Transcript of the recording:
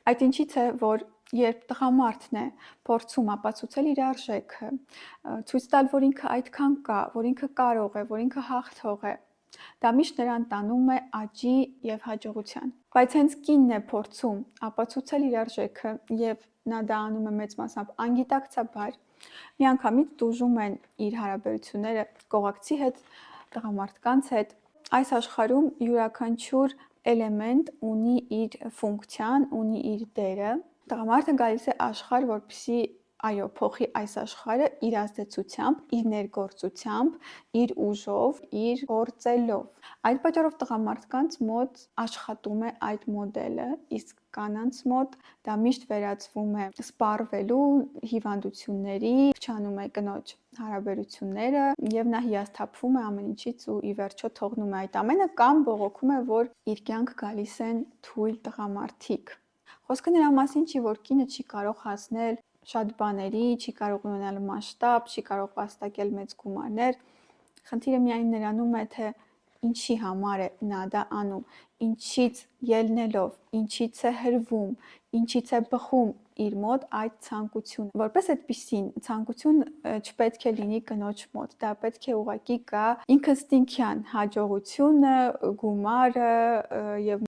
Այդ ինչից է, որ երբ տղամարդն է փորձում ապացուցել իր արժեքը, ցույց տալ, որ ինքը այդքան կա, որ ինքը կարող է, որ ինքը հաղթող է, դա միշտ նրան տանում է աճի եւ հաջողության։ Բայց հենց կինն է փորձում ապացուցել իր արժեքը եւ նա դա անում է մեծ մասամբ անգիտակցաբար, միանգամից տուժում են իր հարաբերությունները կողակցի հետ, տղամարդկանց հետ։ Այս աշխարհում յուրաքանչյուր էլեմենտ ունի իր ֆունկցիան, ունի իր դերը։ Տղամարդը գալիս է աշխարհ, որպեսզի փոխի այս աշխարհը իր ազդեցությամբ, իր ներգործությամբ, իր ուժով, իր գործելով։ Այդ պատճառով տղամարդկանց մոտ աշխատում է այդ մոդելը, իսկ կանանց մոտ դա միշտ վերածվում է սպառվելու հիվանդությունների, քչանում է կնոջ հարաբերությունները եւ նա հիասթափվում է ամեն ինչից ու ի վերջո թողնում է այդ ամենը կամ բողոքում է, որ իր կյանք գալիս են թույլ տղամարդիկ։ Խոսքը նրա մասին չի, որ կինը չի կարող հասնել շատ բաների, չի կարող ունենալ մասշտաբ, չի կարող վաստակել մեծ գումարներ։ Խնդիրը միայն նրանում է, թե ինչի համար է նա դա անում, ինչից ելնելով, ինչից է հրվում, ինչից է բխում իր մոտ այդ ցանկությունը։ Որպես այդպիսին ցանկություն չպետք է լինի կնոջ մոտ, դա պետք է ուղղակի գա ինքնստինքյան հաջողությունը, գումարը եւ